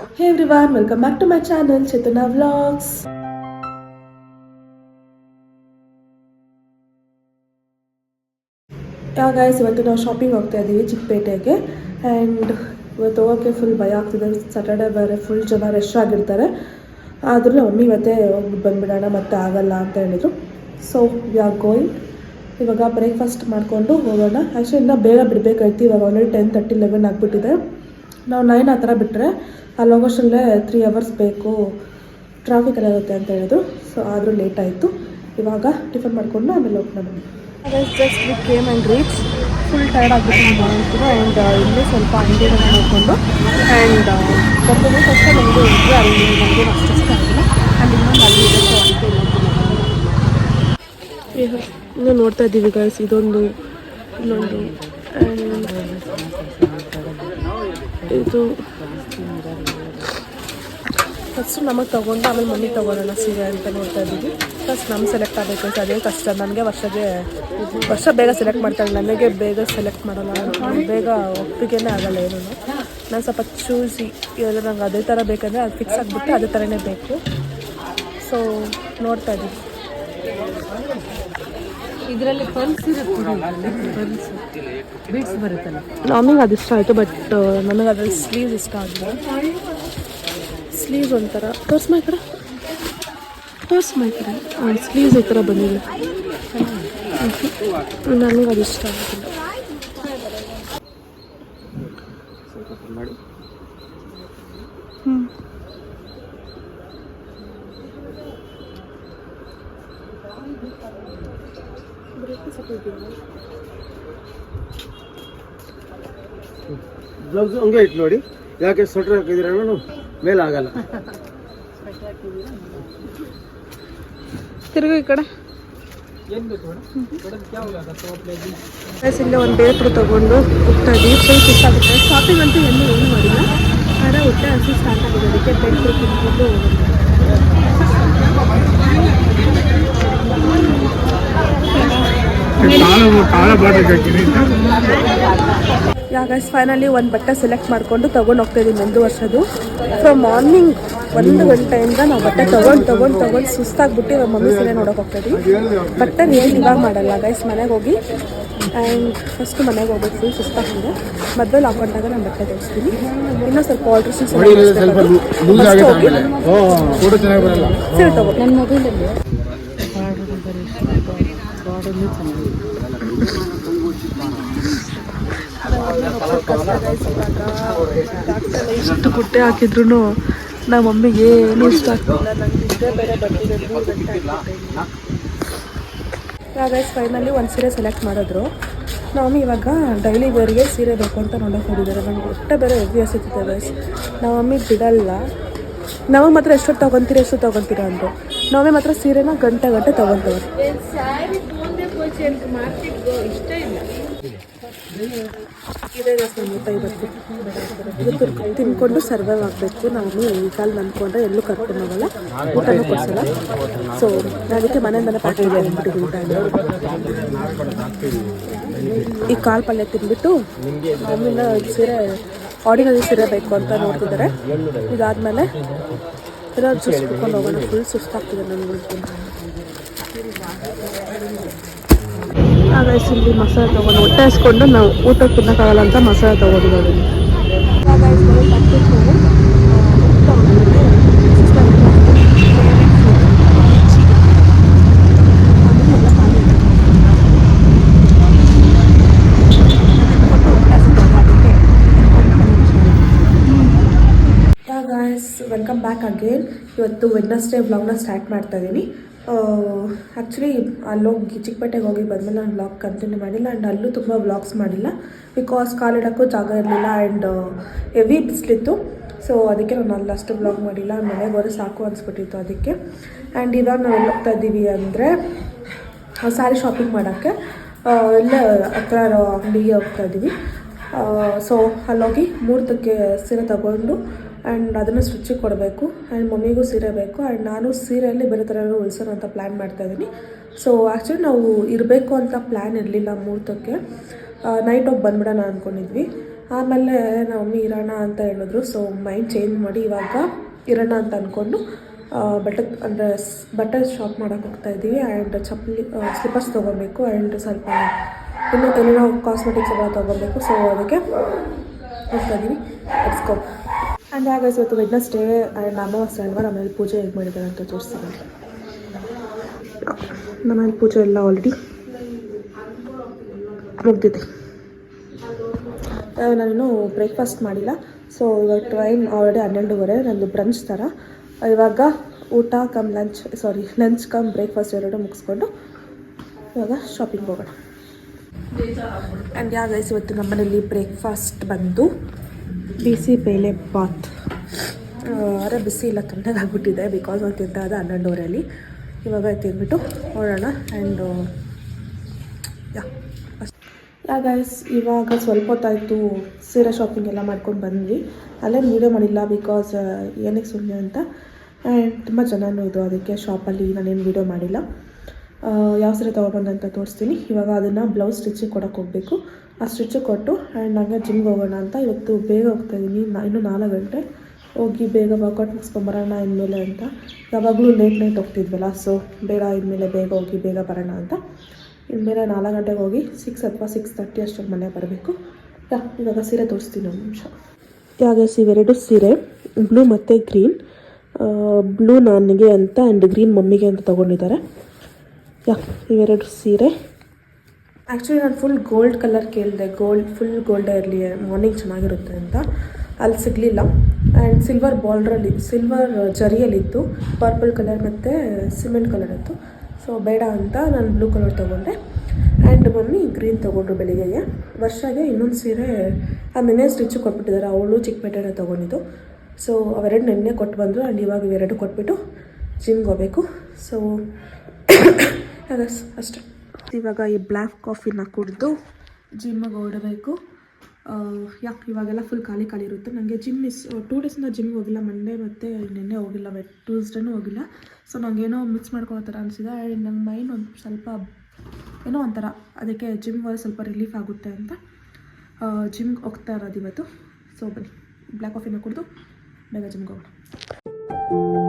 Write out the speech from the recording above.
Hey everyone, welcome back to my channel Chaitanya Vlogs. Guys, ಇವತ್ತು ನಾವು shopping ಹೋಗ್ತಾ ಇದ್ದೀವಿ ಚಿಕ್ಕಪೇಟೆಗೆ. ಆ್ಯಂಡ್ ಇವತ್ತು ಹೋಗೋಕ್ಕೆ ಫುಲ್ ಭಯ ಆಗ್ತಿದೆ. ಸ್ಯಾಟರ್ಡೆ ಬೇರೆ ಫುಲ್ ಜನ ರಶ್ ಆಗಿರ್ತಾರೆ. ಆದರೂ ಮಮ್ಮಿ ಇವತ್ತೇ ಹೋಗ್ಬಿಟ್ಟು ಬಂದುಬಿಡೋಣ ಮತ್ತೆ ಆಗಲ್ಲ ಅಂತ ಹೇಳಿದರು. So we are going. ಇವಾಗ ಬ್ರೇಕ್ಫಾಸ್ಟ್ ಮಾಡಿಕೊಂಡು ಹೋಗೋಣ. ಆ್ಯಕ್ಚುಲಿ ಇನ್ನೂ ಬೇಗ ಬಿಡಬೇಕಾಯ್ತು. ಇವಾಗ ಆಲ್ರೆಡಿ 10:30 11 ಆಗಿಬಿಟ್ಟಿದೆ. ನಾವು 9 ಆ ಥರ ಬಿಟ್ಟರೆ ಅಲ್ಲಿ ಹೋಗೋಷ್ಟರಲ್ಲೇ 3 hours ಬೇಕು, ಟ್ರಾಫಿಕ್ ಎಲ್ಲ ಇರುತ್ತೆ ಅಂತ ಹೇಳಿದ್ರು. ಸೊ ಆದರೂ ಲೇಟ್ ಆಯಿತು. ಇವಾಗ ಟಿಫನ್ ಮಾಡಿಕೊಂಡು ಆಮೇಲೆ ಹೋಗೋಣ. Just we came and reach. Full tired ಆಗಿಬಿಟ್ಟು ಆ್ಯಂಡ್ ಇಲ್ಲೇ ಸ್ವಲ್ಪ ಅಂಗಡಿನ ನೋಡಿಕೊಂಡು ಆ್ಯಂಡ್ ಬರ್ತೀನಿ. ಫಸ್ಟ್ ನಮಗೆ ಇದ್ದರೆ ಅಲ್ಲಿ ನಮಗೆ ಅಷ್ಟು ಆಗಿಲ್ಲ. ಆ್ಯಂಡ್ ಇನ್ನೊಂದು ಅಲ್ಲಿ ಇದೆ. ಸೊ ಅದಕ್ಕೆ ಇನ್ನೂ ನೋಡ್ತಾ ಇದ್ದೀವಿ ಗೈಸ್. ಇದೊಂದು ಇನ್ನೊಂದು ಆ್ಯಂಡ್ ಇದು ಫಸ್ಟು ನಮಗೆ ತೊಗೊಂಡು ಆಮೇಲೆ ಮಮ್ಮಿಗೆ ತೊಗೊಳ್ಳೋಣ ಸೀರೆ ಅಂತ ನೋಡ್ತಾ ಇದ್ದೀವಿ. ಫಸ್ಟ್ ನಮ್ಗೆ ಸೆಲೆಕ್ಟ್ ಆಗಬೇಕು ಅಂತ ಅದೇ ಕಷ್ಟ. ನನಗೆ ವರ್ಷ ಬೇಗ ಸೆಲೆಕ್ಟ್ ಮಾಡ್ತಾಳೆ, ನನಗೆ ಬೇಗ ಸೆಲೆಕ್ಟ್ ಮಾಡಲ್ಲ. ಬೇಗ ಒಪ್ಪಿಗೆನೇ ಆಗಲ್ಲ ಏನೂ. ನಾನು ಸ್ವಲ್ಪ ಚೂಸಿ ಎಲ್ಲ ನಂಗೆ ಅದೇ ಥರ ಬೇಕಂದರೆ ಅದು ಫಿಕ್ಸ್ ಆಗಿಬಿಟ್ಟು ಅದೇ ಥರನೇ ಬೇಕು. ಸೊ ನೋಡ್ತಾ ಇದ್ದೀವಿ. ಇದರಲ್ಲಿ ಪಲ್ಸ್ ಬೀಡ್ಸ್ ಬರುತ್ತಲ್ಲ, ನಮಗೆ ಅದು ಇಷ್ಟ ಆಯಿತು. ಬಟ್ ನನಗೆ ಅದ್ರಲ್ಲಿ ಸ್ಲೀವ್ಸ್ ಇಷ್ಟ ಆಗಿಲ್ಲ. ಸ್ಲೀವ್ಸ್ ಒಂಥರ ತೋರ್ಸ್ಮಾ ಈ ಕಡೆ ಸ್ಲೀವ್ಸ್ ಈ ಥರ ಬಂದಿದೆ. ನನಗೆ ಅದು ಇಷ್ಟ ಆಗಿಲ್ಲ. ಬ್ಲೌಸ್ ಹಂಗೆ ಇಟ್ಟು ನೋಡಿ. ಯಾಕೆ ಸ್ವೆಟರ್ ಹಾಕಿದ್ದೀರ ಮೇಲೆ ಆಗಲ್ಲ. ತಿರುಗು ಈ ಕಡೆ. ಇಲ್ಲೇ ಒಂದು ಬೇಕ್ರು ತೊಗೊಂಡು ಹೋಗ್ತಾ ಇದ್ದೀವಿ. ಫುಲ್ ಖುಷಿ ಆಗುತ್ತೆ. ಶಾಪಿಂಗ್ ಅಂತೂ ಏನು ಮಾಡಿಲ್ಲ. ಆದರೆ ಹೊಟ್ಟೆ ಹಸಿ ಸ್ಟಾರ್ಟ್ ಆಗಿದೆ. ಅದಕ್ಕೆ ಬೇಕ್ರು ತಿನ್ಕೊಂಡು ಗೈಸ್ ಫೈನಲಿ ಒಂದು ಬಟ್ಟೆ ಸೆಲೆಕ್ಟ್ ಮಾಡಿಕೊಂಡು ತೊಗೊಂಡು ಹೋಗ್ತಾ ಇದ್ದೀವಿ. 1 ವರ್ಷದ್ದು ಫ್ರಮ್ ಮಾರ್ನಿಂಗ್ 1 ಗಂಟೆಯಿಂದ ನಾವು ಬಟ್ಟೆ ತೊಗೊಂಡು ಸುಸ್ತಾಗ್ಬಿಟ್ಟು ಇವಾಗ ಮಮ್ಮಿ ಸೀರೆ ನೋಡೋಕೆ ಹೋಗ್ತಾ ಇದ್ದೀವಿ. ಬಟ್ಟೆ ಏನು ಇವಾಗ ಮಾಡಲ್ಲ ಗೈಸ್, ಮನೆಗೆ ಹೋಗಿ ಆ್ಯಂಡ್ ಫಸ್ಟು ಮನೆಗೆ ಹೋಗ್ಬೇಕು. ಫುಲ್ ಸುಸ್ತಾಗ್ತಿದೆ. ಮಧ್ಯದಲ್ಲಿ ಹಾಕೊಂಡಾಗ ನಾನು ಬಟ್ಟೆ ತೋರಿಸ್ತೀನಿ. ಇನ್ನೂ ಸ್ವಲ್ಪ ಆಲ್ಟ್ರೇಷನ್ ಸೀರೆ ತಗೋ. ನನ್ನ ಮೊಬೈಲಲ್ಲಿ ಎಷ್ಟು ಬುಟ್ಟೆ ಹಾಕಿದ್ರು ನಮ್ಮ ಮಮ್ಮಿಗೆ ಏನು ಇಷ್ಟ ಆಗ್ತಿಲ್ಲ. ನನಗೆ ಇದೇ ಬೇರೆ ಬರ್ತಿದೆ. ಗೈಸ್ ಫೈನಲಿ ಒಂದು ಸೀರೆ ಸೆಲೆಕ್ಟ್ ಮಾಡಿದ್ರು. ನಮ್ಮ ಮಮ್ಮಿ ಇವಾಗ ಡೈಲಿ ವೇರ್ಗೆ ಸೀರೆ ಬೇಕು ಅಂತ ನೋಡೋಕೆ ಹೋಗಿದ್ದಾರೆ. ನನಗೆ ಹೊಟ್ಟೆ ಬೇರೆ ಹೆವಿ ಹಸಿತಿದೆ ಗೈಸ್. ನಮ್ಮ ಮಮ್ಮಿ ಬಿಡಲ್ಲ. ನಮಗೆ ಮಾತ್ರ ಎಷ್ಟೊತ್ತು ತೊಗೊತೀರಾ ಅಂದರು. ನಾವೇ ಮಾತ್ರ ಸೀರೆನ ಗಂಟೆ ತೊಗೊತೇವೆ. ಇದೇ ಇದು ತಿನ್ಕೊಂಡು ಸರ್ವೈವ್ ಆಗಬೇಕು. ನಾವು ಈ ಕಾಲು ಅಂದ್ಕೊಂಡ್ರೆ ಎಲ್ಲೂ ಕರ್ಕೊಂಡು ಹೋಗಲ್ಲ, ಊಟನೂ ಕೊಡ್ಸಲ್ಲ. ಸೊ ಅದಕ್ಕೆ ಮನೆಯಿಂದಲೇ ಪ್ಯಾಕಿಂಗ್ ಆಗಿಬಿಟ್ಟಿದ್ವಿ. ಊಟ ಈ ಕಾಳು ಪಲ್ಯ ತಿಂದ್ಬಿಟ್ಟು ಮಮ್ಮಿನ ಸೀರೆ ಆರ್ಡಿನರಿ ಸೀರೆ ಬೇಕು ಅಂತ ನೋಡ್ತಿದ್ದಾರೆ. ಇದಾದಮೇಲೆ ಏನಾದ್ರು ಜ್ಯೂಸ್ ಕುಡ್ಕೊಂಡು ಹೋಗೋಣ. ಫುಲ್ ಸುಸ್ತಾಗ್ತಿದೆ ನನಗೆ. ಆಗ ಇಲ್ಲಿ ಮಸಾಲೆ ತೊಗೊಂಡು ಹೊಟ್ಟೆ ಹಸ್ಕೊಂಡು ನಾವು ಊಟಕ್ಕೆ ತಿನ್ನೋಕ್ಕಾಗಲ್ಲ ಅಂತ ಮಸಾಲೆ ತೊಗೊಂಡಿದ್ದೀವಿ. Welcome back again. ಇವತ್ತು ವೆಡ್ನೆಸ್ಡೇ ವ್ಲಾಗ್ನ ಸ್ಟಾರ್ಟ್ ಮಾಡ್ತಾ ಇದ್ದೀನಿ. ಆ್ಯಕ್ಚುಲಿ ಅಲ್ಲೋಗಿ ಚಿಕ್ಕಪೇಟೆಗೆ ಹೋಗಿ ಬಂದಮೇಲೆ ನಾನು ವ್ಲಾಗ್ ಕಂಟಿನ್ಯೂ ಮಾಡಿಲ್ಲ. ಆ್ಯಂಡ್ ಅಲ್ಲೂ ತುಂಬ ವ್ಲಾಗ್ಸ್ ಮಾಡಿಲ್ಲ. ಬಿಕಾಸ್ ಕಾಲಿಡೋಕ್ಕೂ ಜಾಗ ಇರಲಿಲ್ಲ ಆ್ಯಂಡ್ ಹೆವಿ ಬಿಸಿಲಿತ್ತು. ಸೊ ಅದಕ್ಕೆ ನಾನು ಅಲ್ಲಷ್ಟು ವ್ಲಾಗ್ ಮಾಡಿಲ್ಲ. ಮನೆಗೆ ಹೋದ್ರೆ ಸಾಕು ಅನಿಸ್ಬಿಟ್ಟಿತ್ತು ಅದಕ್ಕೆ. ಆ್ಯಂಡ್ ಇವಾಗ ನಾವು ಎಲ್ಲಿ ಹೋಗ್ತಾ ಇದ್ದೀವಿ ಅಂದರೆ ಸ್ಯಾರಿ ಶಾಪಿಂಗ್ ಮಾಡೋಕ್ಕೆ ಇಲ್ಲೇ ಹತ್ರ ಅಂಗಡಿಗೆ ಹೋಗ್ತಾ ಇದ್ದೀವಿ. ಸೊ ಅಲ್ಲೋಗಿ ಮುಹೂರ್ತಕ್ಕೆ ಸೀರೆ ತಗೊಂಡು ಆ್ಯಂಡ್ ಅದನ್ನು ಸ್ಟಿಚಿಗೆ ಕೊಡಬೇಕು. ಆ್ಯಂಡ್ ಮಮ್ಮಿಗೂ ಸೀರೆ ಬೇಕು. ಆ್ಯಂಡ್ ನಾನು ಸೀರೆಯಲ್ಲಿ ಬೇರೆ ಥರ ಹೊಲ್ಸೋಣ ಅಂತ ಪ್ಲ್ಯಾನ್ ಮಾಡ್ತಾಯಿದ್ದೀನಿ. ಸೊ ಆ್ಯಕ್ಚುಲಿ ನಾವು ಇರಬೇಕು ಅಂತ ಪ್ಲ್ಯಾನ್ ಇರಲಿಲ್ಲ ಮುಹೂರ್ತಕ್ಕೆ. ನೈಟ್ ಹೋಗಿ ಬಂದುಬಿಡೋಣ ಅಂದ್ಕೊಂಡಿದ್ವಿ. ಆಮೇಲೆ ನಮ್ಮ ಮಮ್ಮಿ ಇರೋಣ ಅಂತ ಹೇಳಿದ್ರು. ಸೊ ಮೈಂಡ್ ಚೇಂಜ್ ಮಾಡಿ ಇವಾಗ ಇರೋಣ ಅಂತ ಅಂದ್ಕೊಂಡು ಬಟ್ಟೆ ಶಾಪ್ ಮಾಡೋಕ್ಕೆ ಹೋಗ್ತಾಯಿದ್ದೀವಿ. ಆ್ಯಂಡ್ ಚಪ್ಪಲಿ ಸ್ಲಿಪ್ಪರ್ಸ್ ತೊಗೊಬೇಕು ಆ್ಯಂಡ್ ಸ್ವಲ್ಪ ಇನ್ನೂ ಏನೇನೋ ಕಾಸ್ಮೆಟಿಕ್ಸ್ ಎಲ್ಲ ತೊಗೊಬೇಕು. ಸೊ ಅದಕ್ಕೆ ಹೋಗ್ತಾಯಿದ್ದೀವಿ. Let's go. ಆ್ಯಂಡ್ ಆಗ ಇವತ್ತು ವೆಡ್ನೆಸ್ಡೇ ಆ್ಯಂಡ್ ಅಮಾವಾಸ್ಯೆ ಅಲ್ವಾ, ನಮ್ಮಲ್ಲಿ ಪೂಜೆ ಹೇಗೆ ಮಾಡಿದ್ದಾರೆ ಅಂತ ತೋರಿಸ್ತೀನಿ. ನಮ್ಮಲ್ಲಿ ಪೂಜೆ ಎಲ್ಲ ಆಲ್ರೆಡಿ ಮುಗ್ದಿದೆ. ನಾನಿನ್ನೂ ಬ್ರೇಕ್ಫಾಸ್ಟ್ ಮಾಡಿಲ್ಲ. ಸೊ ಇವಾಗ ಟ್ರೈನ್ ಆಲ್ರೆಡಿ 12:30, ನಂದು ಬ್ರಂಚ್ ಥರ. ಇವಾಗ ಊಟ ಕಮ್ ಲಂಚ್ ಕಮ್ ಬ್ರೇಕ್ಫಾಸ್ಟ್ ಎರಡು ಮುಗಿಸ್ಕೊಂಡು ಇವಾಗ ಶಾಪಿಂಗ್ ಹೋಗೋಣ. ಆ್ಯಂಡ್ ಗೈಸ್ ಇವತ್ತು ನಮ್ಮ ಮನೇಲಿ ಬ್ರೇಕ್ಫಾಸ್ಟ್ ಬಂದು ಬಿಸಿ ಬೇಳೆ ಬಾತ್. ಆದರೆ ಬಿಸಿ ಇಲ್ಲ, ತಣ್ಣಗಾಗ್ಬಿಟ್ಟಿದೆ ಬಿಕಾಸ್ ಅವ್ರು ತಿಂತಾದ 12:30. ಇವಾಗ ತಿಂದ್ಬಿಟ್ಟು ಹೊರಡೋಣ. ಆ್ಯಂಡ್ ಗೈಸ್ ಇವಾಗ ಸ್ವಲ್ಪ ಹೊತ್ತಾಯಿತು ಸೀರೆ ಶಾಪಿಂಗ್ ಎಲ್ಲ ಮಾಡ್ಕೊಂಡು ಬಂದ್ವಿ. ಅಲ್ಲೇನು ವೀಡಿಯೋ ಮಾಡಿಲ್ಲ ಬಿಕಾಸ್ ಏನಕ್ಕೆ ಸುಮ್ಮನೆ ಅಂತ. ಆ್ಯಂಡ್ ತುಂಬ ಜನನೂ ಇದು, ಅದಕ್ಕೆ ಶಾಪಲ್ಲಿ ನಾನೇನು ವೀಡಿಯೋ ಮಾಡಿಲ್ಲ. ಯಾವ ಸೀರೆ ತೊಗೊಬಂದಂತ ತೋರಿಸ್ತೀನಿ. ಇವಾಗ ಅದನ್ನು ಬ್ಲೌಸ್ ಸ್ಟಿಚಿಗೆ ಕೊಡೋಕೆ ಹೋಗಬೇಕು. ಆ ಸ್ಟಿಚಿಗೆ ಕೊಟ್ಟು ಆ್ಯಂಡ್ ನನಗೆ ಜಿಮ್ಗೆ ಹೋಗೋಣ ಅಂತ ಇವತ್ತು ಬೇಗ ಹೋಗ್ತಾಯಿದ್ದೀನಿ. ಇನ್ನೂ 4 ಗಂಟೆ ಹೋಗಿ ಬೇಗ ವರ್ಕೌಟ್ ಮುಗಿಸ್ಕೊಂಬರೋಣ ಇನ್ಮೇಲೆ ಅಂತ. ಯಾವಾಗಲೂ ಲೇಟ್ ಹೋಗ್ತಿದ್ವಲ್ಲ, ಸೊ ಬೇಡ ಇನ್ಮೇಲೆ ಬೇಗ ಹೋಗಿ ಬೇಗ ಬರೋಣ ಅಂತ. ಇನ್ಮೇಲೆ 4 ಗಂಟೆಗೆ ಹೋಗಿ 6 ಅಥವಾ 6:30 ಅಷ್ಟೊಂದು ಮನೆ ಬರಬೇಕು. ಇವಾಗ ಸೀರೆ ತೋರಿಸ್ತೀನಿ ಒಂದು ನಿಮಿಷ. ಇವೆರಡು ಸೀರೆ ಬ್ಲೂ ಮತ್ತು ಗ್ರೀನ್. ಬ್ಲೂ ನನಗೆ ಅಂತ ಆ್ಯಂಡ್ ಗ್ರೀನ್ ಮಮ್ಮಿಗೆ ಅಂತ ತೊಗೊಂಡಿದ್ದಾರೆ. ಇವೆರಡು ಸೀರೆ. ಆ್ಯಕ್ಚುಲಿ ನಾನು ಫುಲ್ ಗೋಲ್ಡ್ ಕಲರ್ ಕೇಳಿದೆ, ಫುಲ್ ಗೋಲ್ಡೇ ಇರಲಿ, ಮಾರ್ನಿಂಗ್ ಚೆನ್ನಾಗಿರುತ್ತೆ ಅಂತ. ಅಲ್ಲಿ ಸಿಗಲಿಲ್ಲ. ಆ್ಯಂಡ್ ಸಿಲ್ವರ್ ಜರಿಯಲ್ಲಿತ್ತು, ಪರ್ಪಲ್ ಕಲರ್ ಮತ್ತು ಸಿಮೆಂಟ್ ಕಲರ್ ಇತ್ತು. ಸೊ ಬೇಡ ಅಂತ ನಾನು ಬ್ಲೂ ಕಲರ್ ತೊಗೊಂಡೆ. ಆ್ಯಂಡ್ ಮಮ್ಮಿ ಗ್ರೀನ್ ತೊಗೊಂಡ್ರು ಬೆಳಿಗ್ಗೆಗೆ. ವರ್ಷಗೆ ಇನ್ನೊಂದು ಸೀರೆ ನೆನ್ನೆ ಸ್ಟಿಚ್ಚು ಕೊಟ್ಬಿಟ್ಟಿದ್ದಾರೆ, ಅವಳು ಚಿಕ್ಕಪೇಟೆನೇ ತೊಗೊಂಡಿದ್ದು. ಸೊ ಅವೆರಡು ನೆನ್ನೆ ಕೊಟ್ಟು ಬಂದರು. ಆ್ಯಂಡ್ ಇವಾಗ ಇವೆರಡು ಕೊಟ್ಬಿಟ್ಟು ಜಿಮ್ಗೆ ಹೋಗಬೇಕು. ಸೊ ಅಷ್ಟೇ. ಇವಾಗ ಈ ಬ್ಲ್ಯಾಕ್ ಕಾಫಿನ ಕುಡಿದು ಜಿಮ್ಮಿಗೆ ಹೊರಡಬೇಕು. ಇವಾಗೆಲ್ಲ ಫುಲ್ ಖಾಲಿ ಇರುತ್ತೆ. ನನಗೆ ಜಿಮ್ 2 ಡೇಸಿಂದ ಜಿಮ್ಗೆ ಹೋಗಿಲ್ಲ. ಮಂಡೇ ಮತ್ತು ನಿನ್ನೆ ಹೋಗಿಲ್ಲ, ಟ್ಯೂಸ್ಡೇನೂ ಹೋಗಿಲ್ಲ. ಸೊ ನನಗೇನೋ ಮಿಕ್ಸ್ ಮಾಡ್ಕೊಳ್ಳೋ ಥರ ಅನಿಸಿದೆ. ಆ್ಯಂಡ್ ನನ್ನ ಮೈಂಡ್ ಒಂದು ಸ್ವಲ್ಪ ಏನೋ ಒಂಥರ, ಅದಕ್ಕೆ ಜಿಮ್ಗೆ ಹೋದ್ರೆ ಸ್ವಲ್ಪ ರಿಲೀಫ್ ಆಗುತ್ತೆ ಅಂತ ಜಿಮ್ಗೆ ಹೋಗ್ತಾ ಇರೋದು ಇವತ್ತು. ಸೊ ಬನ್ನಿ ಬ್ಲ್ಯಾಕ್ ಕಾಫಿನ ಕುಡಿದು ಬೇಗ ಜಿಮ್ಗೆ ಹೋಗೋಣ.